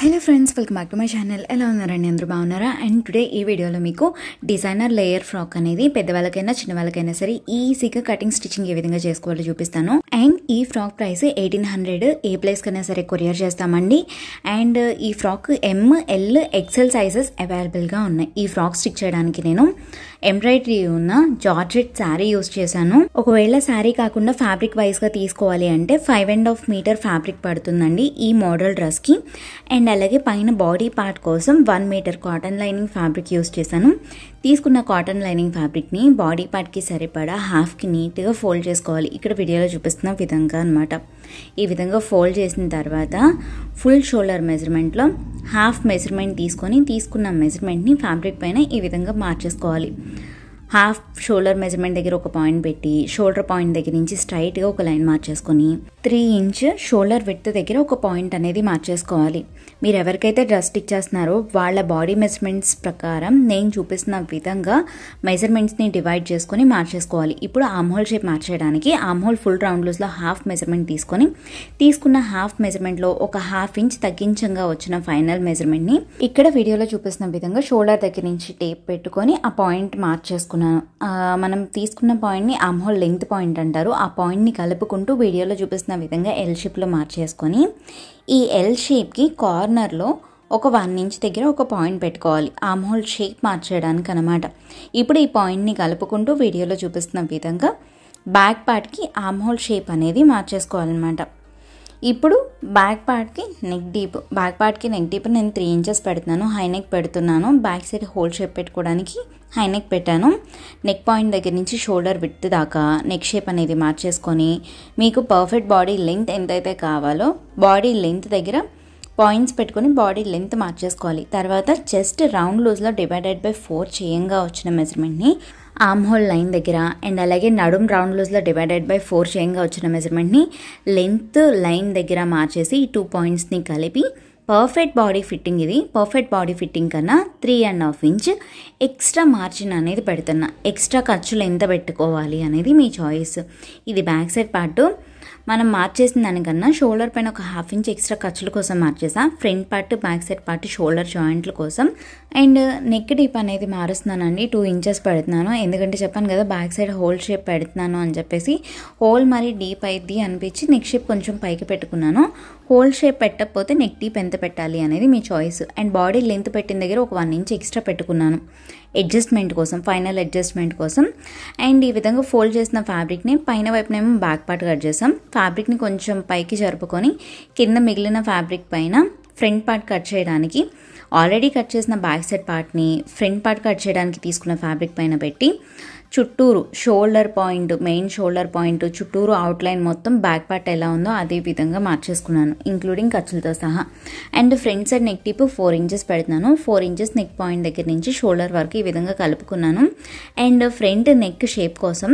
Hello friends, welcome back to my channel. ఎలా ఉన్నారండి? అందరూ బాగున్నారా? అండ్ టుడే ఈ వీడియోలో మీకు డిజైనర్ లేయర్ ఫ్రాక్ అనేది పెద్దవాళ్ళకైనా చిన్నవాళ్ళకైనా సరే ఈజీగా కటింగ్ స్టిచ్చింగ్ ఏ విధంగా చేసుకోవాలో చూపిస్తాను. అండ్ ఈ ఫ్రాక్ ప్రైస్ 1800. ఏ ప్లేస్ కైనా సరే కొరియర్ చేస్తామండి. అండ్ ఈ ఫ్రాక్ ML XL సైజెస్ అవైలబుల్గా ఉన్నాయి. ఈ ఫ్రాక్ స్టిచ్ చేయడానికి నేను ఎంబ్రాయిడరీ ఉన్న జార్జెట్ శారీ యూస్ చేశాను. ఒకవేళ శారీ కాకుండా ఫ్యాబ్రిక్ వైజ్గా తీసుకోవాలి అంటే 5.5 మీటర్ ఫ్యాబ్రిక్ పడుతుందండి ఈ మోడల్ డ్రెస్కి. అండ్ అలాగే పైన బాడీ పార్ట్ కోసం 1 metre cotton lining fabric use చేశాను. తీసుకున్న కాటన్ లైనింగ్ ఫ్యాబ్రిక్ని బాడీ పార్ట్కి సరిపడా హాఫ్కి నీట్గా ఫోల్డ్ చేసుకోవాలి. ఇక్కడ వీడియోలో చూపిస్తున్న విధంగా అనమాట. ఈ విధంగా ఫోల్డ్ చేసిన తర్వాత ఫుల్ షోల్డర్ మెజర్మెంట్లో హాఫ్ మెజర్మెంట్ తీసుకున్న మెజర్మెంట్ని ఫ్యాబ్రిక్ పైన ఈ విధంగా మార్చేసుకోవాలి. హాఫ్ షోల్డర్ మెజర్మెంట్ దగ్గర ఒక పాయింట్ పెట్టి షోల్డర్ పాయింట్ దగ్గర నుంచి స్ట్రైట్గా ఒక లైన్ మార్చేసుకొని 3 ఇంచ్ షోల్డర్ విడ్త్ దగ్గర ఒక పాయింట్ అనేది మార్చేసుకోవాలి. మీరు ఎవరికైతే డ్రెస్ స్టిచ్ చేస్తున్నారో వాళ్ళ బాడీ మెజర్మెంట్స్ ప్రకారం నేను చూపిస్తున్న విధంగా మెజర్మెంట్స్ని డివైడ్ చేసుకొని మార్చేసుకోవాలి. ఇప్పుడు ఆమ్ హోల్ షేప్ మార్చేయడానికి ఆమ్ హోల్ ఫుల్ రౌండ్ లూజ్లో హాఫ్ మెజర్మెంట్ తీసుకున్న హాఫ్ మెజర్మెంట్లో ఒక హాఫ్ ఇంచ్ తగ్గించంగా వచ్చిన ఫైనల్ మెజర్మెంట్ని ఇక్కడ వీడియోలో చూపిస్తున్న విధంగా షోల్డర్ దగ్గర నుంచి టేప్ పెట్టుకొని ఆ పాయింట్ మార్చేసుకున్నాను. మనం తీసుకున్న పాయింట్ని ఆమ్ హోల్ లెంగ్త్ పాయింట్ అంటారు. ఆ పాయింట్ని కలుపుకుంటూ వీడియోలో చూపిస్తున్న విధంగా ఎల్ షేప్లో మార్చేసుకొని ఈ ఎల్ షేప్కి కార్నర్లో ఒక 1 ఇంచ్ దగ్గర ఒక పాయింట్ పెట్టుకోవాలి ఆమ్ హోల్ షేప్ మార్చేయడానికి అనమాట. ఇప్పుడు ఈ పాయింట్ని కలుపుకుంటూ వీడియోలో చూపిస్తున్న విధంగా బ్యాక్ పార్ట్కి ఆమ్ హోల్ షేప్ అనేది మార్చేసుకోవాలన్నమాట. ఇప్పుడు బ్యాక్ పార్ట్కి నెక్ డీప్ నేను 3 ఇంచెస్ పెడుతున్నాను. హై నెక్ పెడుతున్నాను. బ్యాక్ సైడ్ హోల్ షేప్ పెట్టుకోవడానికి హై నెక్ పెట్టాను. నెక్ పాయింట్ దగ్గర నుంచి షోల్డర్ విడ్త్ దాకా నెక్ షేప్ అనేది మార్చేసుకొని మీకు పర్ఫెక్ట్ బాడీ లెంగ్త్ ఎంతైతే కావాలో బాడీ లెంగ్త్ దగ్గర పాయింట్స్ పెట్టుకొని బాడీ లెంగ్త్ మార్చేసుకోవాలి. తర్వాత చెస్ట్ రౌండ్ లూజ్లో /4 చేయంగా వచ్చిన మెజర్మెంట్ని ఆమ్ హోల్ లైన్ దగ్గర అండ్ అలాగే నడుం రౌండ్ లూజ్లో /4 చేయంగా వచ్చిన మెజర్మెంట్ని లెంత్ లైన్ దగ్గర మార్చేసి ఈ 2 పాయింట్స్ని కలిపి పర్ఫెక్ట్ బాడీ ఫిట్టింగ్, ఇది పర్ఫెక్ట్ బాడీ ఫిట్టింగ్ కన్నా 3.5 ఇంచ్ ఎక్స్ట్రా మార్జిన్ అనేది పెడుతున్నా. ఎక్స్ట్రా ఖర్చులు ఎంత పెట్టుకోవాలి అనేది మీ చాయిస్. ఇది బ్యాక్ సైడ్ పార్ట్ మనం మార్చేసిన దానికన్నా షోల్డర్ పైన ఒక హాఫ్ ఇంచ్ ఎక్స్ట్రా ఖర్చుల కోసం మార్చేసా. Front part back side part shoulder జాయింట్ల కోసం. అండ్ నెక్ డీప్ అనేది మారుస్తున్నానండి. 2 ఇంచెస్ పెడుతున్నాను. ఎందుకంటే చెప్పాను కదా బ్యాక్ సైడ్ హోల్ షేప్ పెడుతున్నాను అని చెప్పేసి హోల్ మరి డీప్ అయింది అనిపించి నెక్ షేప్ కొంచెం పైకి పెట్టుకున్నాను. హోల్ షేప్ పెట్టకపోతే నెక్ డీప్ ఎంత పెట్టాలి అనేది మీ చాయిస్. అండ్ బాడీ లెంత్ పెట్టిన దగ్గర ఒక 1 ఇంచ్ ఎక్స్ట్రా పెట్టుకున్నాను అడ్జస్ట్మెంట్ కోసం, ఫైనల్ అడ్జస్ట్మెంట్ కోసం. అండ్ ఈ విధంగా ఫోల్డ్ చేసిన ఫ్యాబ్రిక్ని పైన వైపునేమో బ్యాక్ పార్ట్ కట్ చేసాం. ఫ్యాబ్రిక్ని కొంచెం పైకి జరుపుకొని కింద మిగిలిన ఫ్యాబ్రిక్ పైన ఫ్రంట్ పార్ట్ కట్ చేయడానికి ఆల్రెడీ కట్ చేసిన బ్యాక్ సైడ్ పార్ట్ని ఫ్రంట్ పార్ట్ కట్ చేయడానికి తీసుకున్న ఫ్యాబ్రిక్ పైన పెట్టి చుట్టూరు shoulder point, main shoulder point చుట్టూరు అవుట్లైన్ మొత్తం బ్యాక్ పార్ట్ ఎలా ఉందో అదే విధంగా మార్చేసుకున్నాను ఇంక్లూడింగ్ ఖర్చులతో సహా. And front side neck tip 4 inches పెడుతున్నాను. 4 ఇంచెస్ నెక్ పాయింట్ దగ్గర నుంచి షోల్డర్ వరకు ఈ విధంగా కలుపుకున్నాను. అండ్ ఫ్రంట్ నెక్ షేప్ కోసం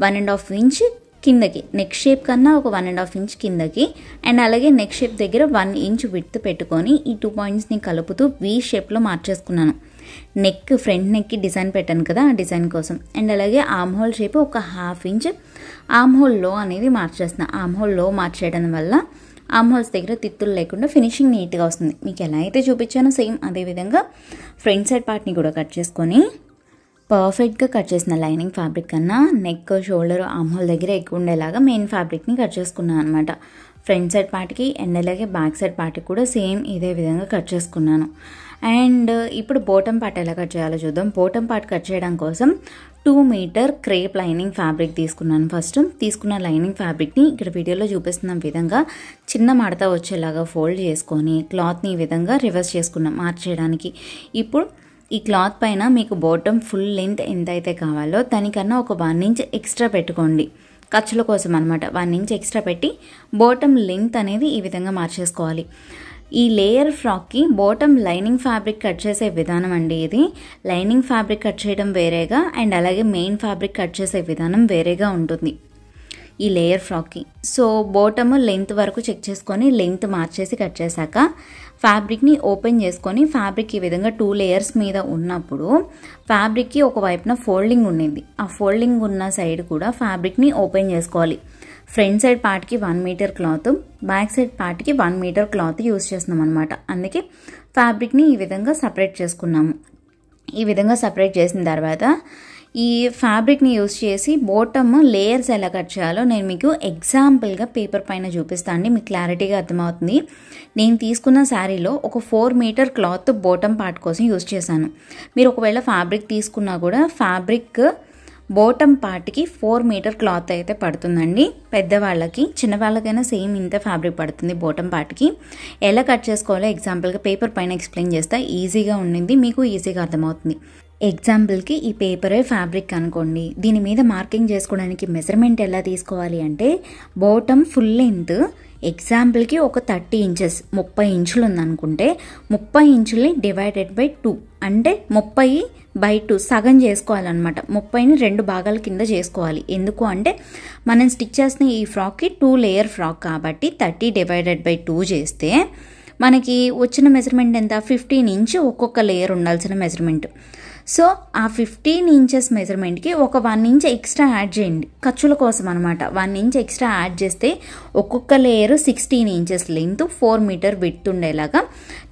1.5 ఇంచ్ కిందకి, నెక్ షేప్ కన్నా ఒక 1.5 ఇంచ్ కిందకి అండ్ అలాగే నెక్ షేప్ దగ్గర 1 ఇంచ్ విడ్త్ పెట్టుకొని ఈ 2 పాయింట్స్ని కలుపుతూ V షేప్లో మార్చేసుకున్నాను. నెక్ ఫ్రంట్ నెక్కి డిజైన్ పెట్టాను కదా ఆ డిజైన్ కోసం. అండ్ అలాగే ఆమ్ హోల్ షేప్ ఒక హాఫ్ ఇంచ్ ఆమ్ హోల్ లో అనేది మార్చేస్తున్నాను. ఆమ్ హోల్ లో మార్చేయడం వల్ల ఆమ్ హోల్స్ దగ్గర తిత్తులు లేకుండా ఫినిషింగ్ నీట్గా వస్తుంది. మీకు ఎలా అయితే చూపించానో సేమ్ అదేవిధంగా ఫ్రంట్ సైడ్ పార్ట్ని కూడా కట్ చేసుకొని పర్ఫెక్ట్గా కట్ చేసిన లైనింగ్ ఫ్యాబ్రిక్ కన్నా నెక్, షోల్డర్, ఆమ్ హోల్ దగ్గర ఎక్కువ ఉండేలాగా మెయిన్ ఫ్యాబ్రిక్ని కట్ చేసుకున్నాను అనమాట. ఫ్రంట్ సైడ్ పార్ట్కి అండ్ అలాగే బ్యాక్ సైడ్ పార్ట్కి కూడా సేమ్ ఇదే విధంగా కట్ చేసుకున్నాను. అండ్ ఇప్పుడు బాటమ్ పార్ట్ ఎలా కట్ చేయాలో చూద్దాం. బాటమ్ పార్ట్ కట్ చేయడం కోసం 2 మీటర్ క్రేప్ లైనింగ్ ఫ్యాబ్రిక్ తీసుకున్నాను. ఫస్ట్ తీసుకున్న లైనింగ్ ఫ్యాబ్రిక్ని ఇక్కడ వీడియోలో చూపిస్తున్న విధంగా చిన్న మడత వచ్చేలాగా ఫోల్డ్ చేసుకొని క్లాత్ని ఈ విధంగా రివర్స్ చేసుకున్నాం మార్చేయడానికి. ఇప్పుడు ఈ క్లాత్ పైన మీకు బాటమ్ ఫుల్ లెంత్ ఎంతైతే కావాలో దానికన్నా ఒక 1 ఇంచ్ ఎక్స్ట్రా పెట్టుకోండి ఖర్చుల కోసం అనమాట. 1 ఇంచ్ ఎక్స్ట్రా పెట్టి బాటమ్ లెంత్ అనేది ఈ విధంగా మార్చేసుకోవాలి. ఈ లేయర్ ఫ్రాక్కి బాటమ్ లైనింగ్ ఫ్యాబ్రిక్ కట్ చేసే విధానం అండి ఇది. లైనింగ్ ఫ్యాబ్రిక్ కట్ చేయడం వేరేగా అండ్ అలాగే మెయిన్ ఫ్యాబ్రిక్ కట్ చేసే విధానం వేరేగా ఉంటుంది ఈ లేయర్ ఫ్రాక్కి. సో బాటమ్ లెంత్ వరకు చెక్ చేసుకొని లెంత్ మార్చేసి కట్ చేశాక ఫ్యాబ్రిక్ని ఓపెన్ చేసుకొని ఫ్యాబ్రిక్ ఈ విధంగా 2 లేయర్స్ మీద ఉన్నప్పుడు ఫ్యాబ్రిక్కి ఒక వైపున ఫోల్డింగ్ ఉండింది. ఆ ఫోల్డింగ్ ఉన్న సైడ్ కూడా ఫ్యాబ్రిక్ని ఓపెన్ చేసుకోవాలి. ఫ్రంట్ సైడ్ పార్ట్కి 1 మీటర్ క్లాత్, బ్యాక్ సైడ్ పార్ట్కి 1 మీటర్ క్లాత్ యూస్ చేస్తున్నాం అనమాట. అందుకే ఫ్యాబ్రిక్ని ఈ విధంగా సపరేట్ చేసుకున్నాము. ఈ విధంగా సపరేట్ చేసిన తర్వాత ఈ ఫ్యాబ్రిక్ని యూస్ చేసి బాటమ్ లేయర్స్ ఎలా కట్ చేయాలో నేను మీకు ఎగ్జాంపుల్గా పేపర్ పైన చూపిస్తాను. మీకు క్లారిటీగా అర్థమవుతుంది. నేను తీసుకున్న శారీలో ఒక 4 మీటర్ క్లాత్ బాటమ్ పార్ట్ కోసం యూస్ చేశాను. మీరు ఒకవేళ ఫ్యాబ్రిక్ తీసుకున్నా కూడా ఫ్యాబ్రిక్ బాటమ్ పార్ట్కి 4 మీటర్ క్లాత్ అయితే పడుతుందండి. పెద్దవాళ్ళకి చిన్నవాళ్ళకైనా సేమ్ ఇంత ఫ్యాబ్రిక్ పడుతుంది బాటమ్ పార్ట్కి. ఎలా కట్ చేసుకోవాలో ఎగ్జాంపుల్గా పేపర్ పైన ఎక్స్ప్లెయిన్ చేస్తా. ఈజీగా ఉండింది, మీకు ఈజీగా అర్థమవుతుంది. ఎగ్జాంపుల్కి ఈ పేపరే ఫ్యాబ్రిక్ అనుకోండి. దీని మీద మార్కింగ్ చేసుకోవడానికి మెజర్మెంట్ ఎలా తీసుకోవాలి అంటే బాటమ్ ఫుల్ లెంత్ ఎగ్జాంపుల్కి ఒక 30 ఇంచెస్ 30 ఇంచులు ఉందనుకుంటే 30 ఇంచుల్ని డివైడెడ్ బై 2 అంటే 30/2 సగం చేసుకోవాలన్నమాట. 30ని 2 భాగాల కింద చేసుకోవాలి. ఎందుకు అంటే మనం స్టిచ్ చేసిన ఈ ఫ్రాక్కి 2 లేయర్ ఫ్రాక్ కాబట్టి 30 డివైడెడ్ బై 2 చేస్తే మనకి వచ్చిన మెజర్మెంట్ ఎంత? 15 ఇంచ్ ఒక్కొక్క లేయర్ ఉండాల్సిన మెజర్మెంట్. సో ఆ 15 ఇంచెస్ మెజర్మెంట్కి ఒక 1 ఇంచ్ ఎక్స్ట్రా యాడ్ చేయండి, ఖర్చుల కోసం అనమాట. 1 ఇంచ్ ఎక్స్ట్రా యాడ్ చేస్తే ఒక్కొక్క layer 16 inches length 4 metre width ఉండేలాగా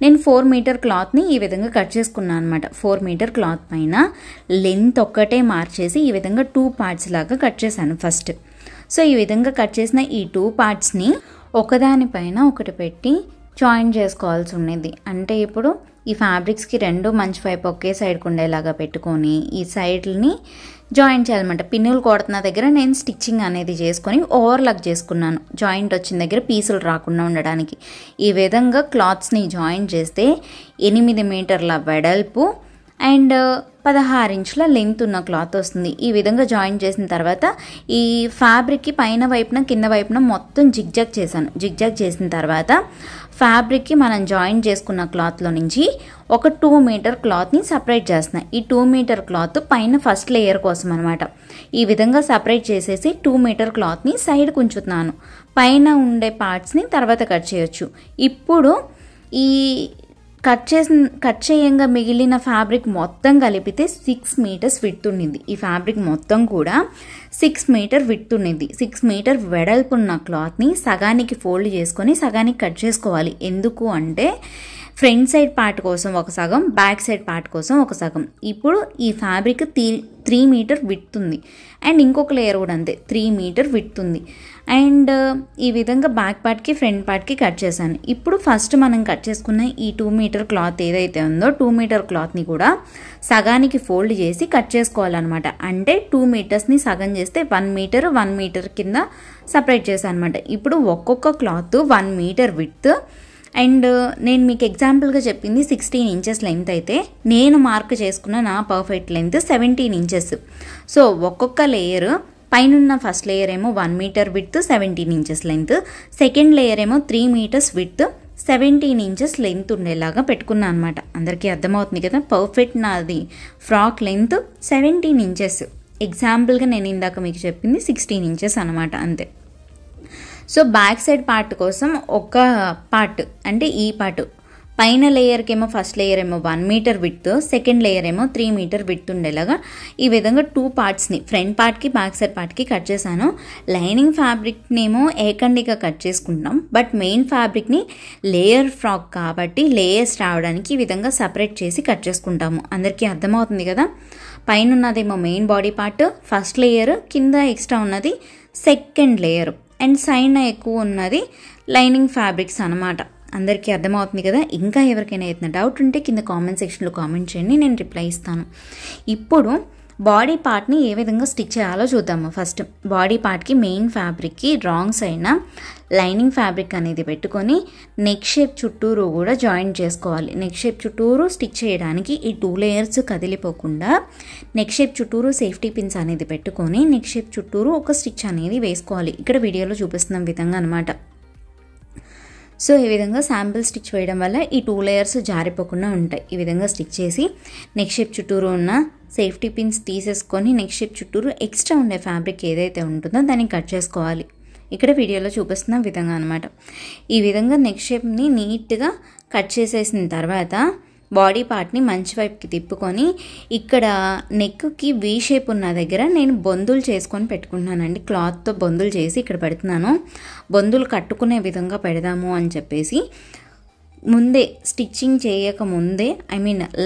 నేను 4 మీటర్ క్లాత్ని ఈ విధంగా కట్ చేసుకున్నాను అనమాట. 4 మీటర్ క్లాత్ పైన లెంత్ ఒక్కటే మార్చేసి ఈ విధంగా 2 పార్ట్స్ లాగా కట్ చేశాను ఫస్ట్. సో ఈ విధంగా కట్ చేసిన ఈ 2 పార్ట్స్ని ఒకదానిపైన ఒకటి పెట్టి జాయిన్ చేసుకోవాల్సి ఉండేది. అంటే ఇప్పుడు ఈ ఫ్యాబ్రిక్స్కి 2 మంచి వైపు ఒకే సైడ్కి ఉండేలాగా పెట్టుకొని ఈ సైడ్ని జాయిన్ చేయాలన్నమాట. పిన్నులు కొడుతున్న దగ్గర నేను స్టిచ్చింగ్ అనేది చేసుకొని ఓవర్లాక్ చేసుకున్నాను, జాయింట్ వచ్చిన దగ్గర పీసులు రాకుండా ఉండడానికి. ఈ విధంగా క్లాత్స్ని జాయిన్ చేస్తే 8 మీటర్ల వెడల్పు అండ్ 16 ఇంచుల లెంత్ ఉన్న క్లాత్ వస్తుంది. ఈ విధంగా జాయిన్ చేసిన తర్వాత ఈ ఫ్యాబ్రిక్కి పైన వైపున కింద వైపున మొత్తం జిగ్జాగ్ చేశాను. జిగ్జాగ్ చేసిన తర్వాత ఫ్యాబ్రిక్కి మనం జాయిన్ చేసుకున్న క్లాత్లో నుంచి ఒక 2 మీటర్ క్లాత్ని సపరేట్ చేస్తున్నాను. ఈ 2 మీటర్ క్లాత్ పైన ఫస్ట్ లేయర్ కోసం అనమాట. ఈ విధంగా సపరేట్ చేసేసి 2 మీటర్ క్లాత్ని సైడ్కి ఉంచుతున్నాను. పైన ఉండే పార్ట్స్ని తర్వాత కట్ చేయొచ్చు. ఇప్పుడు ఈ కట్ చేయంగా మిగిలిన ఫ్యాబ్రిక్ మొత్తం కలిపితే 6 మీటర్స్ విడ్త్ ఉండింది. ఈ ఫ్యాబ్రిక్ మొత్తం కూడా 6 మీటర్ విడ్త్ ఉండింది. 6 మీటర్ వెడల్పు ఉన్న క్లాత్ని సగానికి ఫోల్డ్ చేసుకొని సగానికి కట్ చేసుకోవాలి. ఎందుకు అంటే ఫ్రంట్ సైడ్ పార్ట్ కోసం ఒక సగం, బ్యాక్ సైడ్ పార్ట్ కోసం ఒక సగం. ఇప్పుడు ఈ ఫ్యాబ్రిక్ 3 మీటర్ విడ్త్ ఉంది అండ్ ఇంకొక లేయర్ కూడా అంతే 3 మీటర్ విడ్త్ ఉంది. అండ్ ఈ విధంగా బ్యాక్ పార్ట్కి ఫ్రంట్ పార్ట్కి కట్ చేశాను. ఇప్పుడు ఫస్ట్ మనం కట్ చేసుకున్న ఈ 2 మీటర్ క్లాత్ ఏదైతే ఉందో 2 మీటర్ క్లాత్ని కూడా సగానికి ఫోల్డ్ చేసి కట్ చేసుకోవాలన్నమాట. అంటే 2 మీటర్స్ని సగం చేస్తే 1 మీటర్ కింద సపరేట్ చేశాను అనమాట. ఇప్పుడు ఒక్కొక్క క్లాత్ 1 మీటర్ విడ్త్ అండ్ నేను మీకు ఎగ్జాంపుల్గా చెప్పింది 16 ఇంచెస్ లెంత్ అయితే నేను మార్క్ చేసుకున్న నా పర్ఫెక్ట్ లెంత్ 17 ఇంచెస్. సో ఒక్కొక్క లేయర్ పైన ఫస్ట్ లేయర్ ఏమో 1 metre width 17 inches length, second layer ఏమో 3 మీటర్స్ విడ్త్ 17 ఇంచెస్ లెంత్ ఉండేలాగా పెట్టుకున్నాను అనమాట. అందరికీ అర్థమవుతుంది కదా. పర్ఫెక్ట్ నాది ఫ్రాక్ లెంత్ 17 ఇంచెస్. ఎగ్జాంపుల్గా నేను ఇందాక మీకు చెప్పింది 16 ఇంచెస్ అనమాట, అంతే. సో బ్యాక్ సైడ్ పార్ట్ కోసం ఒక పార్ట్ అంటే ఈ పార్ట్ పైన లేయర్కి ఏమో ఫస్ట్ లేయర్ ఏమో 1 మీటర్ విడ్త్, సెకండ్ లేయర్ ఏమో 3 మీటర్ విడ్త్ ఉండేలాగా ఈ విధంగా 2 పార్ట్స్ని ఫ్రంట్ పార్ట్కి బ్యాక్ సైడ్ పార్ట్కి కట్ చేశాను. లైనింగ్ ఫ్యాబ్రిక్ని ఏమో ఏకండిగా కట్ చేసుకుంటాం, బట్ మెయిన్ ఫ్యాబ్రిక్ని లేయర్ ఫ్రాక్ కాబట్టి లేయర్స్ రావడానికి ఈ విధంగా సపరేట్ చేసి కట్ చేసుకుంటాము. అందరికీ అర్థమవుతుంది కదా. పైన ఉన్నదేమో main body part first layer, కింద ఎక్స్ట్రా ఉన్నది సెకండ్ లేయర్ అండ్ సైడ్ ఎక్కువ ఉన్నది లైనింగ్ ఫ్యాబ్రిక్స్ అనమాట. అందరికీ అర్థమవుతుంది కదా. ఇంకా ఎవరికైనా ఏదైనా డౌట్ ఉంటే కింద కామెంట్ సెక్షన్లో కామెంట్ చేయండి, నేను రిప్లై ఇస్తాను. ఇప్పుడు బాడీ పార్ట్ని ఏ విధంగా స్టిచ్ చేయాలో చూద్దాము. ఫస్ట్ బాడీ పార్ట్కి మెయిన్ ఫ్యాబ్రిక్కి రాంగ్ సైడ్న లైనింగ్ ఫ్యాబ్రిక్ అనేది పెట్టుకొని నెక్ షేప్ చుట్టూరు కూడా జాయిన్ చేసుకోవాలి. నెక్ షేప్ చుట్టూరు స్టిచ్ చేయడానికి ఈ 2 లేయర్స్ కదిలిపోకుండా నెక్ షేప్ చుట్టూరు సేఫ్టీ పిన్స్ అనేది పెట్టుకొని నెక్ షేప్ చుట్టూరు ఒక స్టిచ్ అనేది వేసుకోవాలి. ఇక్కడ వీడియోలో చూపిస్తున్న విధంగా అనమాట. సో ఈ విధంగా శాంపిల్ స్టిచ్ వేయడం వల్ల ఈ 2 లేయర్స్ జారిపోకుండా ఉంటాయి. ఈ విధంగా స్టిచ్ చేసి నెక్ షేప్ చుట్టూరు ఉన్న సేఫ్టీ పిన్స్ తీసేసుకొని నెక్ షేప్ చుట్టూరు ఎక్స్ట్రా ఉండే ఫ్యాబ్రిక్ ఏదైతే ఉంటుందో దాన్ని కట్ చేసుకోవాలి. ఇక్కడ వీడియోలో చూపిస్తున్న విధంగా అనమాట. ఈ విధంగా నెక్ షేప్ని నీట్గా కట్ చేసేసిన తర్వాత బాడీ పార్ట్ని మంచి వైపుకి తిప్పుకొని ఇక్కడ నెక్కి వీ షేప్ ఉన్న దగ్గర నేను బొందులు చేసుకొని పెట్టుకుంటున్నానండి. క్లాత్తో బొందులు చేసి ఇక్కడ పెడుతున్నాను. బొందులు కట్టుకునే విధంగా పెడదాము అని చెప్పేసి ముందే స్టిచ్చింగ్ చేయకముందే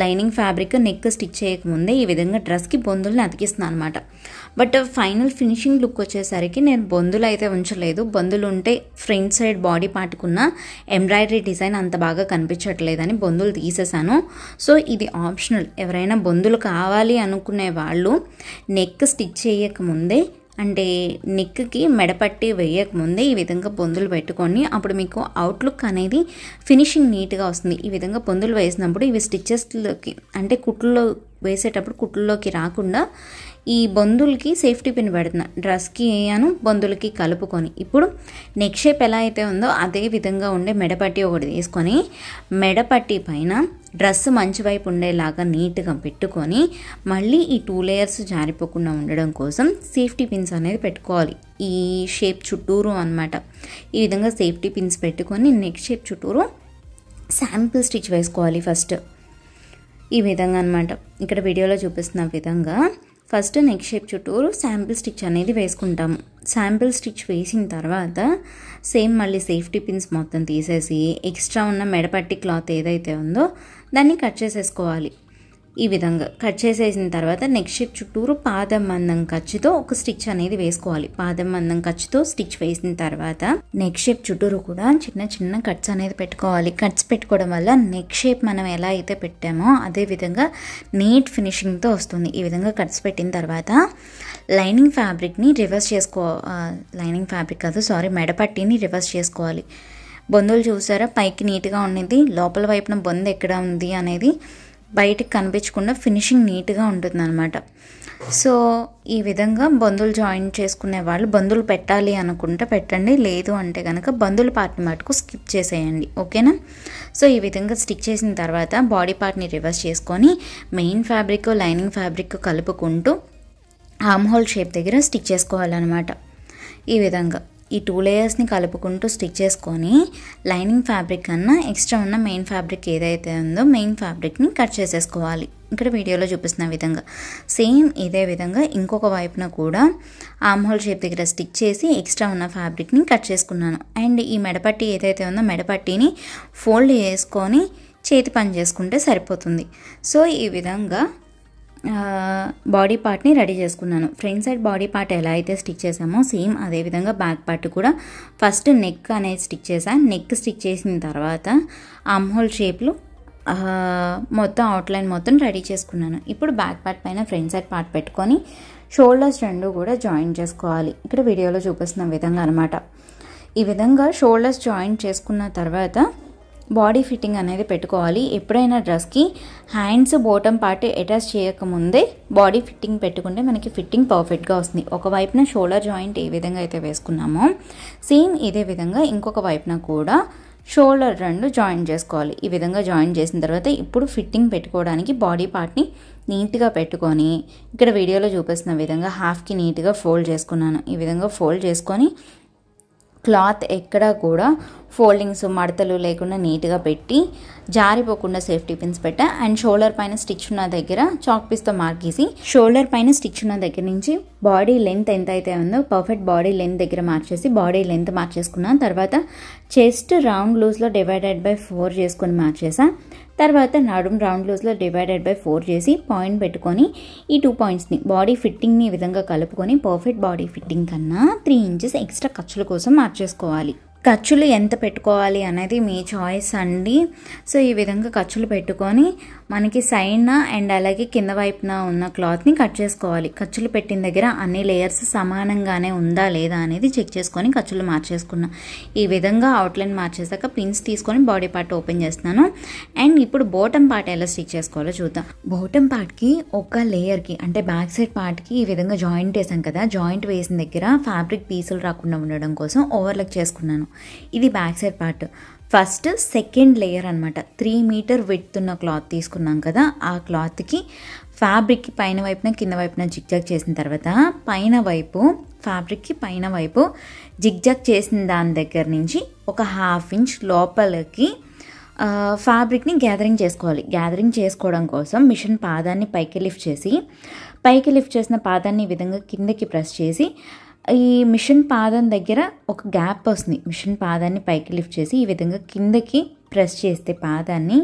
లైనింగ్ ఫ్యాబ్రిక్ నెక్ స్టిచ్ చేయకముందే ఈ విధంగా డ్రెస్కి బొందుల్ని అతికిస్తున్నాను అనమాట. బట్ ఫైనల్ ఫినిషింగ్ లుక్ వచ్చేసరికి నేను బొందులు అయితే ఉంచలేదు. బొందులు ఉంటే ఫ్రంట్ సైడ్ బాడీ పార్ట్కున్న ఎంబ్రాయిడరీ డిజైన్ అంత బాగా కనిపించట్లేదని బొందులు తీసేసాను. సో ఇది ఆప్షనల్. ఎవరైనా బొందులు కావాలి అనుకునే వాళ్ళు నెక్ స్టిచ్ చేయకముందే అంటే నెక్కి మెడపట్టి వేయకముందే ఈ విధంగా బొందులు పెట్టుకొని అప్పుడు మీకు అవుట్లుక్ అనేది ఫినిషింగ్ నీట్గా వస్తుంది. ఈ విధంగా బొందులు వేసినప్పుడు ఇవి స్టిచ్చెస్లోకి అంటే కుట్లలో వేసేటప్పుడు కుట్లలోకి రాకుండా ఈ బొందులకి సేఫ్టీ పిన్ పెడుతున్నా. డ్రెస్కి బొందులకి కలుపుకొని ఇప్పుడు నెక్ షేప్ ఎలా అయితే ఉందో అదే విధంగా ఉండే మెడపట్టి ఒకటి తీసుకొని మెడపట్టి పైన డ్రెస్ మంచి వైపు ఉండేలాగా నీట్గా పెట్టుకొని మళ్ళీ ఈ 2 లేయర్స్ జారిపోకుండా ఉండడం కోసం సేఫ్టీ పిన్స్ అనేది పెట్టుకోవాలి. ఈ షేప్ చుట్టూరు అనమాట. ఈ విధంగా సేఫ్టీ పిన్స్ పెట్టుకొని నెక్ షేప్ చుట్టూరు శాంపిల్ స్టిచ్ వేసుకోవాలి ఫస్ట్. ఈ విధంగా అనమాట. ఇక్కడ వీడియోలో చూపిస్తున్న విధంగా ఫస్ట్ నెక్ షేప్ చుట్టూరు శాంపిల్ స్టిచ్ అనేది వేసుకుంటాము. శాంపిల్ స్టిచ్ వేసిన తర్వాత సేమ్ మళ్ళీ సేఫ్టీ పిన్స్ మొత్తం తీసేసి ఎక్స్ట్రా ఉన్న మెడపట్టి క్లాత్ ఏదైతే ఉందో దాన్ని కట్ చేసేసుకోవాలి. ఈ విధంగా కట్ చేసేసిన తర్వాత నెక్ షేప్ చుట్టూరు పాదం మందం ఖర్చుతో ఒక స్టిచ్ అనేది వేసుకోవాలి. పాదం మందం ఖర్చుతో స్టిచ్ వేసిన తర్వాత నెక్ షేప్ చుట్టూరు కూడా చిన్న చిన్న కట్స్ అనేది పెట్టుకోవాలి. కట్స్ పెట్టుకోవడం వల్ల నెక్ షేప్ మనం ఎలా అయితే పెట్టామో అదే విధంగా నీట్ ఫినిషింగ్తో వస్తుంది. ఈ విధంగా కట్స్ పెట్టిన తర్వాత లైనింగ్ ఫ్యాబ్రిక్ని రివర్స్ మెడపట్టిని రివర్స్ చేసుకోవాలి. బొందులు చూసారా పైకి నీట్గా ఉండేది, లోపల వైపున బొందు ఎక్కడ ఉంది అనేది బయటికి కనిపించకుండా ఫినిషింగ్ నీట్గా ఉంటుంది అనమాట. సో ఈ విధంగా బొందులు జాయింట్ చేసుకునే వాళ్ళు బొందులు పెట్టాలి అనుకుంటే పెట్టండి, లేదు అంటే కనుక బొందుల పార్ట్ని మటుకు స్కిప్ చేసేయండి. ఓకేనా? సో ఈ విధంగా స్టిచ్ చేసిన తర్వాత బాడీ పార్ట్ని రివర్స్ చేసుకొని మెయిన్ ఫ్యాబ్రిక్ లైనింగ్ ఫ్యాబ్రిక్ కలుపుకుంటూ ఆర్మ్ హోల్ షేప్ దగ్గర స్టిచ్ చేసుకోవాలన్నమాట. ఈ విధంగా ఈ 2 లేయర్స్ని కలుపుకుంటూ స్టిచ్ చేసుకొని లైనింగ్ ఫ్యాబ్రిక్ కన్నా ఎక్స్ట్రా ఉన్న మెయిన్ ఫ్యాబ్రిక్ ఏదైతే ఉందో మెయిన్ ఫ్యాబ్రిక్ని కట్ చేసేసుకోవాలి. ఇక్కడ వీడియోలో చూపిస్తున్న విధంగా సేమ్ ఇదే విధంగా ఇంకొక వైపున కూడా ఆర్మ్ హోల్ షేప్ దగ్గర స్టిచ్ చేసి ఎక్స్ట్రా ఉన్న ఫ్యాబ్రిక్ని కట్ చేసుకున్నాను. అండ్ ఈ మెడపట్టి ఏదైతే ఉందో మెడపట్టిని ఫోల్డ్ చేసుకొని చేతి పని చేసుకుంటే సరిపోతుంది. సో ఈ విధంగా బాడీ పార్ట్ని రెడీ చేసుకున్నాను. ఫ్రంట్ సైడ్ బాడీ పార్ట్ ఎలా అయితే స్టిచ్ చేసామో సేమ్ అదేవిధంగా బ్యాక్ పార్ట్ కూడా ఫస్ట్ నెక్ అనేది స్టిచ్ చేశాను. నెక్ స్టిచ్ చేసిన తర్వాత ఆర్మ్ హోల్ షేప్లో మొత్తం అవుట్లైన్ మొత్తం రెడీ చేసుకున్నాను. ఇప్పుడు బ్యాక్ పార్ట్ పైన ఫ్రంట్ సైడ్ పార్ట్ పెట్టుకొని షోల్డర్స్ రెండు కూడా జాయిన్ చేసుకోవాలి. ఇక్కడ వీడియోలో చూపిస్తున్న విధంగా అనమాట. ఈ విధంగా షోల్డర్స్ జాయిన్ చేసుకున్న తర్వాత బాడీ ఫిట్టింగ్ అనేది పెట్టుకోవాలి. ఎప్పుడైనా డ్రెస్కి హ్యాండ్స్ బాటమ్ పార్ట్ అటాచ్ చేయకముందే బాడీ ఫిట్టింగ్ పెట్టుకుంటే మనకి ఫిట్టింగ్ పర్ఫెక్ట్గా వస్తుంది. ఒకవైపున షోల్డర్ జాయింట్ ఏ విధంగా అయితే వేసుకున్నామో సేమ్ ఇదే విధంగా ఇంకొక వైపున కూడా షోల్డర్ రెండు జాయిన్ చేసుకోవాలి. ఈ విధంగా జాయిన్ చేసిన తర్వాత ఇప్పుడు ఫిట్టింగ్ పెట్టుకోవడానికి బాడీ పార్ట్ని నీట్గా పెట్టుకొని ఇక్కడ వీడియోలో చూపిస్తున్న విధంగా హాఫ్కి నీట్గా ఫోల్డ్ చేసుకున్నాను. ఈ విధంగా ఫోల్డ్ చేసుకొని క్లాత్ ఎక్కడా కూడా ఫోల్డింగ్స్ మడతలు లేకుండా నీట్గా పెట్టి జారిపోకుండా సేఫ్టీ పిన్స్ పెట్టా. అండ్ షోల్డర్ పైన స్టిచ్ ఉన్న దగ్గర చాక్ పీస్తో మార్క్ చేసి షోల్డర్ పైన స్టిచ్ ఉన్న దగ్గర నుంచి బాడీ లెంత్ ఎంత అయితే ఉందో పర్ఫెక్ట్ బాడీ లెంత్ దగ్గర మార్చేసి బాడీ లెంత్ మార్చేసుకున్నాను. తర్వాత చెస్ట్ రౌండ్ లూజ్లో /4 చేసుకొని మార్చేసా. తర్వాత నడుం రౌండ్ లూజ్లో /4 చేసి పాయింట్ పెట్టుకొని ఈ 2 పాయింట్స్ని బాడీ ఫిట్టింగ్ని ఈ విధంగా కలుపుకొని పర్ఫెక్ట్ బాడీ ఫిట్టింగ్ కన్నా 3 ఇంచెస్ ఎక్స్ట్రా ఖర్చుల కోసం మార్చేసుకోవాలి. ఖర్చులు ఎంత పెట్టుకోవాలి అనేది మీ చాయిస్ అండి. సో ఈ విధంగా ఖర్చులు పెట్టుకొని మనకి సైడ్న అండ్ అలాగే కింద వైపున ఉన్న క్లాత్ని కట్ చేసుకోవాలి. ఖర్చులు పెట్టిన దగ్గర అన్ని లేయర్స్ సమానంగానే ఉందా లేదా అనేది చెక్ చేసుకొని ఖర్చులు మార్చేసుకున్నా. ఈ విధంగా అవుట్లైన్ మార్చేసాక పిన్స్ తీసుకొని బాడీ పార్ట్ ఓపెన్ చేస్తున్నాను. అండ్ ఇప్పుడు బాటమ్ పార్ట్ ఎలా స్టిచ్ చేసుకోవాలో చూద్దాం. బాటమ్ పార్ట్కి ఒక లేయర్కి అంటే బ్యాక్ సైడ్ పార్ట్కి ఈ విధంగా జాయింట్ వేసాం కదా, జాయింట్ వేసిన దగ్గర ఫ్యాబ్రిక్ పీసులు రాకుండా ఉండడం కోసం ఓవర్లాక్ చేసుకున్నాను. ఇది back side part. First second layer అనమాట. 3 మీటర్ విడ్త్ ఉన్న క్లాత్ తీసుకున్నాం కదా, ఆ క్లాత్కి ఫ్యాబ్రిక్కి పైన వైపున కింద వైపున జిగ్జాగ్ చేసిన తర్వాత పైన వైపు ఫ్యాబ్రిక్కి పైన వైపు జిగ్జాగ్ చేసిన దాని దగ్గర నుంచి ఒక 1/2 ఇంచ్ లోపలికి ఫ్యాబ్రిక్ని గ్యాదరింగ్ చేసుకోవాలి. గ్యాదరింగ్ చేసుకోవడం కోసం మిషన్ పాదాన్ని పైకి లిఫ్ట్ చేసిన పాదాన్ని ఈ విధంగా కిందకి ప్రెస్ చేసి ఈ మిషన్ పాదం దగ్గర ఒక గ్యాప్ వస్తుంది. మిషన్ పాదాన్ని పైకి లిఫ్ట్ చేసి ఈ విధంగా కిందకి ప్రెస్ చేస్తే పాదాన్ని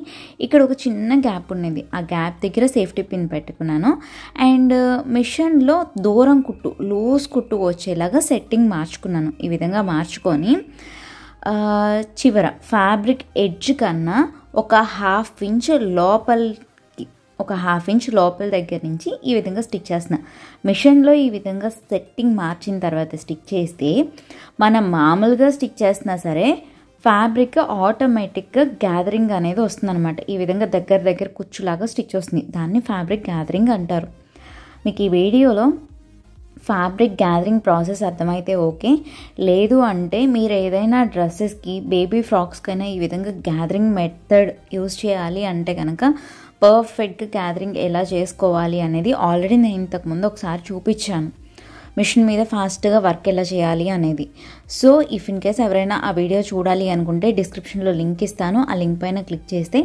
ఇక్కడ ఒక చిన్న గ్యాప్ ఉన్నది. ఆ గ్యాప్ దగ్గర సేఫ్టీ పిన్ పెట్టుకున్నాను. అండ్ మిషన్లో దూరం కుట్టు, లూజ్ కుట్టు వచ్చేలాగా సెట్టింగ్ మార్చుకున్నాను. ఈ విధంగా మార్చుకొని చివర ఫ్యాబ్రిక్ ఎడ్జ్ కన్నా ఒక హాఫ్ ఇంచ్ లోపల దగ్గర నుంచి ఈ విధంగా స్టిచ్ చేస్తున్నా. మిషన్లో ఈ విధంగా సెట్టింగ్ మార్చిన తర్వాత స్టిచ్ చేస్తే మనం మామూలుగా స్టిచ్ చేస్తున్నా సరే ఫ్యాబ్రిక్ ఆటోమేటిక్గా గ్యాదరింగ్ అనేది వస్తుందన్నమాట. ఈ విధంగా దగ్గర కుచ్చులాగా స్టిచ్ వస్తుంది. దాన్ని ఫ్యాబ్రిక్ గ్యాదరింగ్ అంటారు. మీకు ఈ వీడియోలో ఫ్యాబ్రిక్ గ్యాదరింగ్ ప్రాసెస్ అర్థమైతే ఓకే, లేదు అంటే మీరు ఏదైనా డ్రెస్సెస్కి, బేబీ ఫ్రాక్స్కైనా ఈ విధంగా గ్యాదరింగ్ మెథడ్ యూజ్ చేయాలి అంటే కనుక పర్ఫెక్ట్గా గ్యాదరింగ్ ఎలా చేసుకోవాలి అనేది ఆల్రెడీ నేను ఇంతకుముందు ఒకసారి చూపించాను. మిషన్ మీద ఫాస్ట్గా వర్క్ ఎలా చేయాలి అనేది. సో ఇఫ్ ఇన్ కేస్ ఎవరైనా ఆ వీడియో చూడాలి అనుకుంటే డిస్క్రిప్షన్లో లింక్ ఇస్తాను. ఆ లింక్ పైన క్లిక్ చేస్తే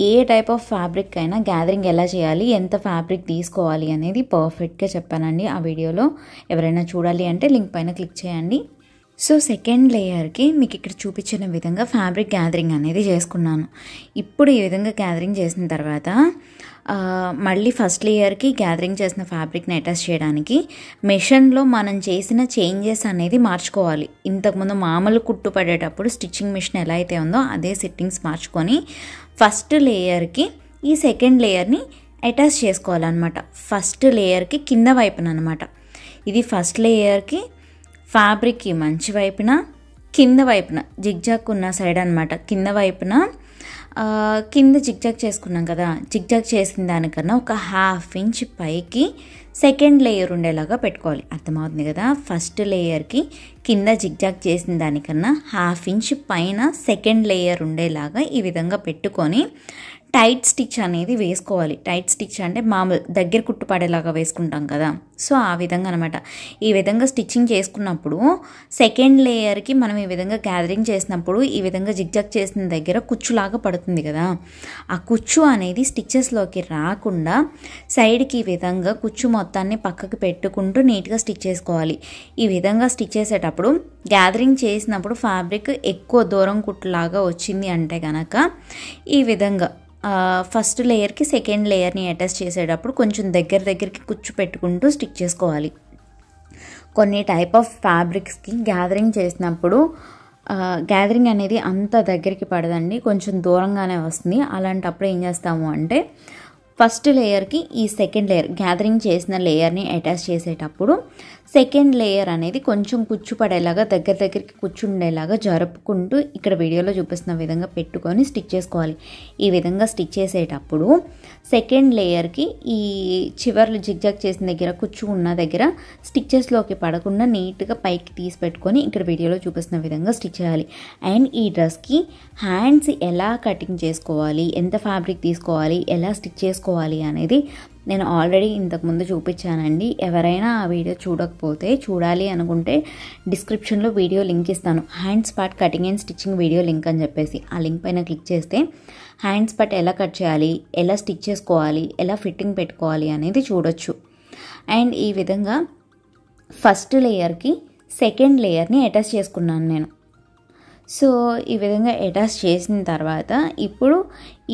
ఏ టైప్ ఆఫ్ ఫ్యాబ్రిక్ అయినా గ్యాదరింగ్ ఎలా చేయాలి, ఎంత ఫ్యాబ్రిక్ తీసుకోవాలి అనేది పర్ఫెక్ట్గా చెప్పానండి ఆ వీడియోలో. ఎవరైనా చూడాలి అంటే లింక్ పైన క్లిక్ చేయండి. సో సెకండ్ లేయర్కి మీకు ఇక్కడ చూపించిన విధంగా ఫ్యాబ్రిక్ గ్యాదరింగ్ అనేది చేసుకున్నాను. ఇప్పుడు ఈ విధంగా గ్యాదరింగ్ చేసిన తర్వాత మళ్ళీ ఫస్ట్ లేయర్కి గ్యాదరింగ్ చేసిన ఫ్యాబ్రిక్ని అటాచ్ చేయడానికి మెషిన్లో మనం చేసిన చేంజెస్ అనేది మార్చుకోవాలి. ఇంతకుముందు మామూలు కుట్టు పడేటప్పుడు స్టిచ్చింగ్ మిషన్ ఎలా అయితే ఉందో అదే సెట్టింగ్స్ మార్చుకొని ఫస్ట్ లేయర్కి ఈ సెకండ్ లేయర్ని అటాచ్ చేసుకోవాలన్నమాట. ఫస్ట్ లేయర్కి కింద వైపున అనమాట. ఇది ఫస్ట్ లేయర్కి ఫ్యాబ్రిక్కి మంచి వైపున, కింద వైపున జిగ్జాగ్ ఉన్న సైడ్ అనమాట. కింద వైపున కింద జిగ్జాగ్ చేసుకున్నాం కదా, జిగ్జాగ్ చేసిన దానికన్నా ఒక హాఫ్ ఇంచ్ పైకి సెకండ్ లేయర్ ఉండేలాగా పెట్టుకోవాలి. అర్థమవుతుంది కదా. ఫస్ట్ లేయర్కి కింద జిగ్జాగ్ చేసిన దానికన్నా హాఫ్ ఇంచ్ పైన సెకండ్ లేయర్ ఉండేలాగా ఈ విధంగా పెట్టుకొని టైట్ స్టిచ్ అనేది వేసుకోవాలి. టైట్ స్టిచ్ అంటే మామూలు దగ్గర కుట్టు పడేలాగా వేసుకుంటాం కదా, సో ఆ విధంగా అనమాట. ఈ విధంగా స్టిచ్చింగ్ చేసుకున్నప్పుడు సెకండ్ లేయర్కి మనం ఈ విధంగా గ్యాదరింగ్ చేసినప్పుడు ఈ విధంగా జిగ్జాగ్ చేసిన దగ్గర కుచ్చులాగా పడుతుంది కదా, ఆ కుచ్చు అనేది స్టిచ్చెస్లోకి రాకుండా సైడ్కి ఈ విధంగా కుచ్చు మొత్తాన్ని పక్కకి పెట్టుకుంటూ నీట్గా స్టిచ్ చేసుకోవాలి. ఈ విధంగా స్టిచ్ చేసేటప్పుడు గ్యాదరింగ్ చేసినప్పుడు ఫ్యాబ్రిక్ ఎక్కువ దూరం కుట్టులాగా వచ్చింది అంటే కనుక ఈ విధంగా ఫస్ట్ లేయర్కి సెకండ్ లేయర్ని అటాచ్ చేసేటప్పుడు కొంచెం దగ్గరికి కుచ్చు పెట్టుకుంటూ స్టిచ్ చేసుకోవాలి. కొన్ని టైప్ ఆఫ్ ఫ్యాబ్రిక్స్కి గ్యాదరింగ్ చేసినప్పుడు గ్యాదరింగ్ అనేది అంత దగ్గరికి పడదండి, కొంచెం దూరంగానే వస్తుంది. అలాంటప్పుడు ఏం చేస్తాము అంటే ఫస్ట్ లేయర్కి ఈ సెకండ్ లేయర్ గ్యాదరింగ్ చేసిన లేయర్ని అటాచ్ చేసేటప్పుడు సెకండ్ లేయర్ అనేది కొంచెం కుచ్చు పడేలాగా దగ్గరికి కూర్చుండేలాగా జరుపుకుంటూ ఇక్కడ వీడియోలో చూపిస్తున్న విధంగా పెట్టుకొని స్టిచ్ చేసుకోవాలి. ఈ విధంగా స్టిచ్ చేసేటప్పుడు సెకండ్ లేయర్కి ఈ చివర్లు జిగ్జాగ్ చేసిన దగ్గర కుచ్చు ఉన్న దగ్గర స్టిచ్చెస్లోకి పడకుండా నీట్గా పైకి తీసి పెట్టుకొని ఇక్కడ వీడియోలో చూపిస్తున్న విధంగా స్టిచ్ చేయాలి. అండ్ ఈ డ్రెస్కి హ్యాండ్స్ ఎలా కటింగ్ చేసుకోవాలి, ఎంత ఫ్యాబ్రిక్ తీసుకోవాలి, ఎలా స్టిచ్ చేసుకోవాలి అనేది నేను ఆల్రెడీ ఇంతకుముందు చూపించానండి. ఎవరైనా ఆ వీడియో చూడకపోతే చూడాలి అనుకుంటే డిస్క్రిప్షన్లో వీడియో లింక్ ఇస్తాను. Hands part cutting and stitching video link అని చెప్పేసి ఆ లింక్ పైన క్లిక్ చేస్తే హ్యాండ్స్ పార్ట్ ఎలా కట్ చేయాలి, ఎలా స్టిచ్ చేసుకోవాలి, ఎలా ఫిట్టింగ్ పెట్టుకోవాలి అనేది చూడొచ్చు. అండ్ ఈ విధంగా ఫస్ట్ లేయర్కి సెకండ్ లేయర్ని అటాచ్ చేసుకున్నాను నేను. సో ఈ విధంగా అటాచ్ చేసిన తర్వాత ఇప్పుడు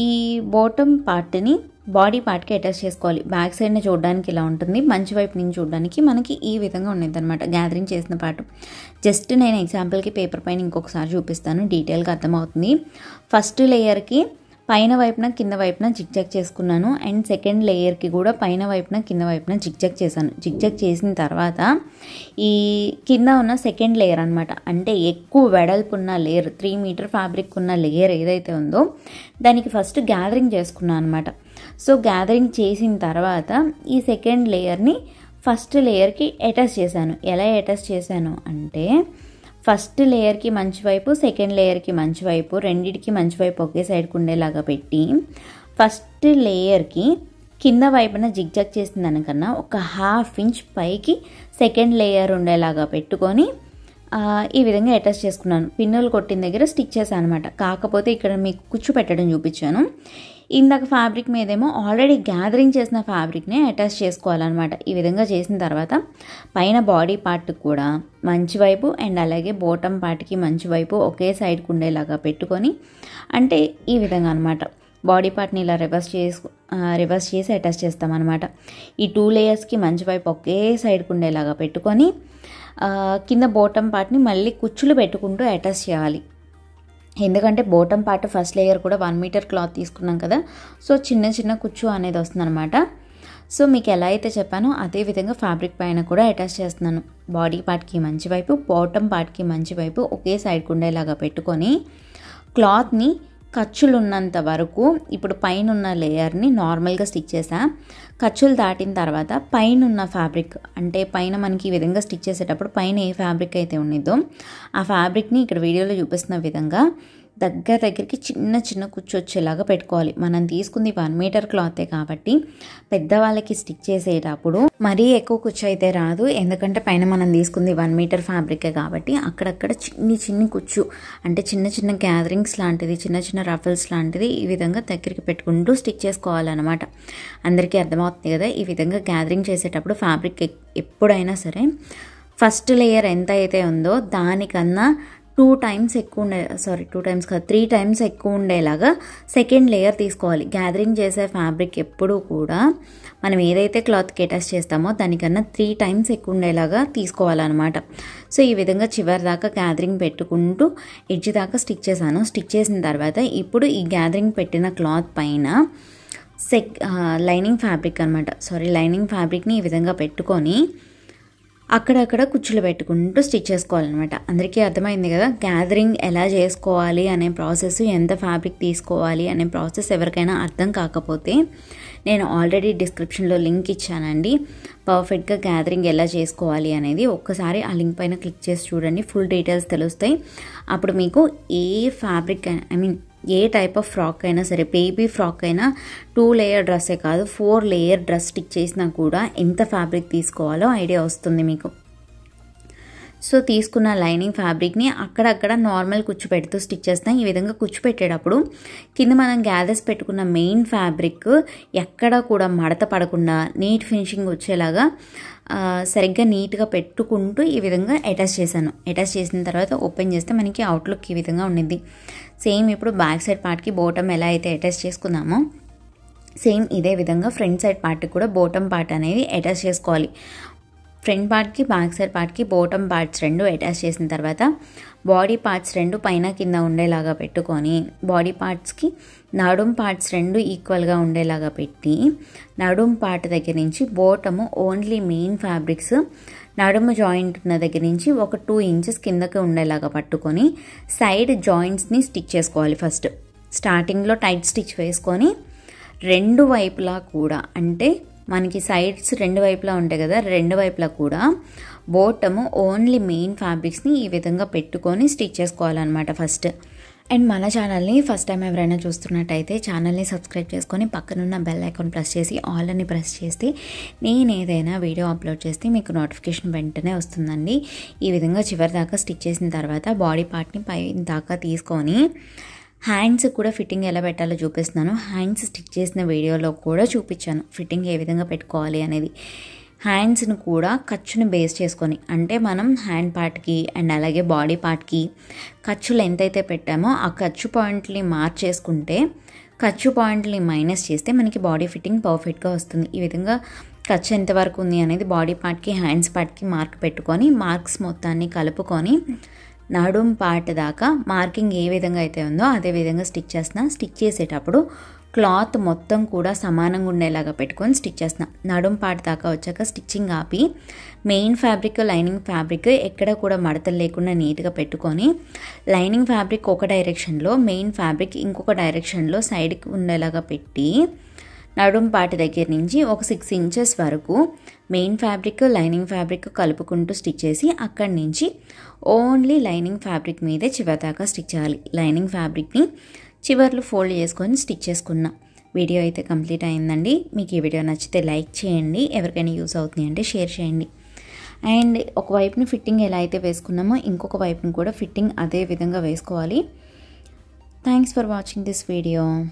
ఈ బాటమ్ పార్ట్ని బాడీ పార్ట్కి అటాచ్ చేసుకోవాలి. బ్యాక్ సైడ్ని చూడడానికి ఇలా ఉంటుంది, మంచి వైపు నుంచి చూడడానికి మనకి ఈ విధంగా ఉండేది అనమాట గ్యాదరింగ్ చేసిన పార్ట్. జస్ట్ నేను ఎగ్జాంపుల్కి పేపర్ పైన ఇంకొకసారి చూపిస్తాను, డీటెయిల్గా అర్థమవుతుంది. ఫస్ట్ లేయర్కి పైన వైపున కింద వైపున జిగ్జాగ్ చేసుకున్నాను. అండ్ సెకండ్ లేయర్కి కూడా పైన వైపున కింద వైపున జిగ్జాగ్ చేశాను. జిగ్జాగ్ చేసిన తర్వాత ఈ కింద ఉన్న సెకండ్ లేయర్ అనమాట, అంటే ఎక్కువ వెడల్పు ఉన్న లేయర్ 3 మీటర్ ఫ్యాబ్రిక్ ఉన్న లేయర్ ఏదైతే ఉందో దానికి ఫస్ట్ గ్యాదరింగ్ చేసుకున్నాను అనమాట. సో గ్యాదరింగ్ చేసిన తర్వాత ఈ సెకండ్ లేయర్ని ఫస్ట్ లేయర్కి అటాచ్ చేశాను. ఎలా అటాచ్ చేశాను అంటే ఫస్ట్ లేయర్కి మంచి వైపు, సెకండ్ లేయర్కి మంచి వైపు, రెండిటికి మంచి వైపు ఒకే సైడ్కి ఉండేలాగా పెట్టి ఫస్ట్ లేయర్కి కింద వైపున జిగ్జాగ్ చేసిన దానికన్నా ఒక హాఫ్ ఇంచ్ పైకి సెకండ్ లేయర్ ఉండేలాగా పెట్టుకొని ఈ విధంగా అటాచ్ చేసుకున్నాను. పిన్నులు కొట్టిన దగ్గర స్టిచ్ చేశాను అనమాట. కాకపోతే ఇక్కడ మీకు కుచ్చు పెట్టడం చూపించాను. ఇందాక ఫ్యాబ్రిక్ మీదేమో ఆల్రెడీ గ్యాదరింగ్ చేసిన ఫ్యాబ్రిక్నే అటాచ్ చేసుకోవాలన్నమాట. ఈ విధంగా చేసిన తర్వాత పైన బాడీ పార్ట్ కూడా మంచి వైపు అండ్ అలాగే బాటమ్ పార్ట్కి మంచి వైపు ఒకే సైడ్కి ఉండేలాగా పెట్టుకొని, అంటే ఈ విధంగా అనమాట బాడీ పార్ట్ని ఇలా రివర్స్ చేసి అటాచ్ చేస్తామన్నమాట. ఈ 2 లేయర్స్కి మంచి వైపు ఒకే సైడ్కి ఉండేలాగా పెట్టుకొని కింద బాటమ్ పార్ట్ని మళ్ళీ కుచ్చులు పెట్టుకుంటూ అటాచ్ చేయాలి. ఎందుకంటే బాటమ్ పార్ట్ ఫస్ట్ లేయర్ కూడా 1 మీటర్ క్లాత్ తీసుకున్నాం కదా, సో చిన్న చిన్న కుచ్చు అనేది వస్తుందన్నమాట. సో మీకు ఎలా అయితే చెప్పానో అదే విధంగా ఫ్యాబ్రిక్ పైన కూడా అటాచ్ చేస్తున్నాను. బాడీ పార్ట్కి మంచి వైపు, బాటమ్ పార్ట్కి మంచి వైపు ఒకే సైడ్కి ఉండేలాగా పెట్టుకొని క్లాత్ని ఖర్చులు ఉన్నంత వరకు ఇప్పుడు పైన ఉన్న లేయర్ని నార్మల్గా స్టిచ్ చేసా. ఖర్చులు దాటిన తర్వాత పైన ఉన్న ఫ్యాబ్రిక్, అంటే పైన మనకి ఈ విధంగా స్టిచ్ చేసేటప్పుడు పైన ఏ ఫ్యాబ్రిక్ అయితే ఉన్నదో ఆ ఫ్యాబ్రిక్ని ఇక్కడ వీడియోలో చూపిస్తున్న విధంగా దగ్గరికి చిన్న చిన్న కుచ్చు వచ్చేలాగా పెట్టుకోవాలి. మనం తీసుకుంది 1 మీటర్ క్లాతే కాబట్టి పెద్దవాళ్ళకి స్టిచ్ చేసేటప్పుడు మరీ ఎక్కువ కుచ్చు అయితే రాదు. ఎందుకంటే పైన మనం తీసుకుంది 1 మీటర్ ఫ్యాబ్రికే కాబట్టి అక్కడక్కడ చిన్ని కుచ్చు, అంటే చిన్న చిన్న గ్యాదరింగ్స్ లాంటిది, చిన్న చిన్న రఫల్స్ లాంటిది ఈ విధంగా దగ్గరికి పెట్టుకుంటూ స్టిచ్ చేసుకోవాలన్నమాట. అందరికీ అర్థమవుతుంది కదా. ఈ విధంగా గ్యాదరింగ్ చేసేటప్పుడు ఫ్యాబ్రిక్ ఎప్పుడైనా సరే ఫస్ట్ లేయర్ ఎంత అయితే ఉందో దానికన్నా 2 టైమ్స్ ఎక్కువ 3 టైమ్స్ ఎక్కువ ఉండేలాగా సెకండ్ లేయర్ తీసుకోవాలి. గ్యాదరింగ్ చేసే ఫ్యాబ్రిక్ ఎప్పుడూ కూడా మనం ఏదైతే క్లాత్కి అటాచ్ చేస్తామో దానికన్నా 3 టైమ్స్ ఎక్కువ ఉండేలాగా తీసుకోవాలన్నమాట. సో ఈ విధంగా చివరి దాకా గ్యాదరింగ్ పెట్టుకుంటూ ఎడ్జ్ దాకా స్టిచ్ చేశాను. స్టిచ్ చేసిన తర్వాత ఇప్పుడు ఈ గ్యాదరింగ్ పెట్టిన క్లాత్ పైన లైనింగ్ ఫ్యాబ్రిక్ని ఈ విధంగా పెట్టుకొని అక్కడక్కడ కుచ్చులు పెట్టుకుంటూ స్టిచ్ చేసుకోవాలన్నమాట. అందరికీ అర్థమైంది కదా గ్యాదరింగ్ ఎలా చేసుకోవాలి అనే ప్రాసెస్, ఎంత ఫ్యాబ్రిక్ తీసుకోవాలి అనే ప్రాసెస్ ఎవరికైనా అర్థం కాకపోతే నేను ఆల్రెడీ డిస్క్రిప్షన్లో లింక్ ఇచ్చానండి. పర్ఫెక్ట్గా గ్యాదరింగ్ ఎలా చేసుకోవాలి అనేది ఒక్కసారి ఆ లింక్ పైన క్లిక్ చేసి చూడండి, ఫుల్ డీటెయిల్స్ తెలుస్తాయి. అప్పుడు మీకు ఏ ఫ్యాబ్రిక్ ఏ టైప్ ఆఫ్ ఫ్రాక్ అయినా సరే, బేబీ ఫ్రాక్ అయినా 2 లేయర్ డ్రెస్సే కాదు 4 లేయర్ డ్రెస్ స్టిచ్ చేసినా కూడా ఎంత ఫ్యాబ్రిక్ తీసుకోవాలో ఐడియా వస్తుంది మీకు. సో తీసుకున్న లైనింగ్ ఫ్యాబ్రిక్ని అక్కడక్కడ నార్మల్ కుచ్చు పెడుతూ స్టిచ్ చేస్తాం. ఈ విధంగా కుచ్చు పెట్టేటప్పుడు కింద మనం గ్యాదర్స్ పెట్టుకున్న మెయిన్ ఫ్యాబ్రిక్ ఎక్కడ కూడా మడత పడకుండా నీట్ ఫినిషింగ్ వచ్చేలాగా సరిగ్గా నీట్గా పెట్టుకుంటూ ఈ విధంగా అటాచ్ చేశాను. అటాచ్ చేసిన తర్వాత ఓపెన్ చేస్తే మనకి అవుట్లుక్ ఈ విధంగా ఉండింది. సేమ్ ఇప్పుడు బ్యాక్ సైడ్ పార్ట్కి బాటమ్ ఎలా అయితే అటాచ్ చేసుకున్నామో సేమ్ ఇదే విధంగా ఫ్రంట్ సైడ్ పార్ట్కి కూడా బాటమ్ పార్ట్ అనేది అటాచ్ చేసుకోవాలి. ఫ్రంట్ పార్ట్కి బ్యాక్ సైడ్ పార్ట్కి బాటమ్ పార్ట్స్ 2 అటాచ్ చేసిన తర్వాత బాడీ పార్ట్స్ 2 పైన కింద ఉండేలాగా పెట్టుకొని బాడీ పార్ట్స్కి నడుం పార్ట్స్ 2 ఈక్వల్గా ఉండేలాగా పెట్టి నడుం పార్ట్ దగ్గర నుంచి బాటము ఓన్లీ మెయిన్ ఫ్యాబ్రిక్స్ నడుము జాయింట్ ఉన్న దగ్గర నుంచి ఒక 2 ఇంచెస్ కిందకి ఉండేలాగా పట్టుకొని సైడ్ జాయింట్స్ని స్టిచ్ చేసుకోవాలి. ఫస్ట్ స్టార్టింగ్లో టైట్ స్టిచ్ వేసుకొని 2 వైపులా కూడా, అంటే మనకి సైడ్స్ 2 వైపులా ఉంటాయి కదా, 2 వైపులా కూడా బాటము ఓన్లీ మెయిన్ ఫ్యాబ్రిక్స్ని ఈ విధంగా పెట్టుకొని స్టిచ్ చేసుకోవాలన్నమాట ఫస్ట్. అండ్ మన ఛానల్ని ఫస్ట్ టైం ఎవరైనా చూస్తున్నట్టయితే ఛానల్ని సబ్స్క్రైబ్ చేసుకొని పక్కనున్న బెల్ ఐకాన్ ప్రెస్ చేసి ఆల్ అని ప్రెస్ చేస్తే నేను ఏదైనా వీడియో అప్లోడ్ చేస్తే మీకు నోటిఫికేషన్ వెంటనే వస్తుందండి. ఈ విధంగా చివరి దాకా స్టిచ్ చేసిన తర్వాత బాడీ పార్ట్ని పై దాకా తీసుకొని హ్యాండ్స్ కూడా ఫిట్టింగ్ ఎలా పెట్టాలో చూపిస్తున్నాను. హ్యాండ్స్ స్టిచ్ చేసిన వీడియోలో కూడా చూపించాను ఫిట్టింగ్ ఏ విధంగా పెట్టుకోవాలి అనేది. హ్యాండ్స్ని కూడా ఖర్చుని బేస్ చేసుకొని, అంటే మనం హ్యాండ్ పార్ట్కి అండ్ అలాగే బాడీ పార్ట్కి ఖర్చులు ఎంతైతే పెట్టామో ఆ ఖర్చు పాయింట్ని మార్చేసుకుంటే ఖర్చు పాయింట్ని మైనస్ చేస్తే మనకి బాడీ ఫిట్టింగ్ పర్ఫెక్ట్గా వస్తుంది. ఈ విధంగా ఖర్చు ఎంతవరకు ఉంది అనేది బాడీ పార్ట్కి హ్యాండ్స్ పార్ట్కి మార్క్ పెట్టుకొని మార్క్స్ మొత్తాన్ని కలుపుకొని నడుం పార్ట్ దాకా మార్కింగ్ ఏ విధంగా అయితే ఉందో అదే విధంగా స్టిచ్ చేస్తున్నా. స్టిచ్ చేసేటప్పుడు క్లాత్ మొత్తం కూడా సమానంగా ఉండేలాగా పెట్టుకొని స్టిచ్ చేస్తున్నా. నడుం పార్ట్ దాకా వచ్చాక స్టిచ్చింగ్ ఆపి మెయిన్ ఫ్యాబ్రిక్ లైనింగ్ ఫ్యాబ్రిక్ ఎక్కడ కూడా మడతలు లేకుండా నీట్గా పెట్టుకొని లైనింగ్ ఫ్యాబ్రిక్ ఒక డైరెక్షన్లో మెయిన్ ఫ్యాబ్రిక్ ఇంకొక డైరెక్షన్లో సైడ్కి ఉండేలాగా పెట్టి నడుం పార్ట్ దగ్గర నుంచి ఒక 6 ఇంచెస్ వరకు మెయిన్ ఫ్యాబ్రిక్ లైనింగ్ ఫ్యాబ్రిక్ కలుపుకుంటూ స్టిచ్ చేసి అక్కడి నుంచి ఓన్లీ లైనింగ్ ఫ్యాబ్రిక్ మీదే చివరి దాకా స్టిచ్ చేయాలి. లైనింగ్ ఫ్యాబ్రిక్ని చివర్లు ఫోల్డ్ చేసుకొని స్టిచ్ చేసుకున్నా. వీడియో అయితే కంప్లీట్ అయిందండి. మీకు ఈ వీడియో నచ్చితే లైక్ చేయండి, ఎవరికైనా యూస్ అవుతుంది అంటే షేర్ చేయండి. అండ్ ఒక వైపుని ఫిట్టింగ్ ఎలా అయితే వేసుకున్నామో ఇంకొక వైపుని కూడా ఫిట్టింగ్ అదే విధంగా వేసుకోవాలి. Thanks for watching this video.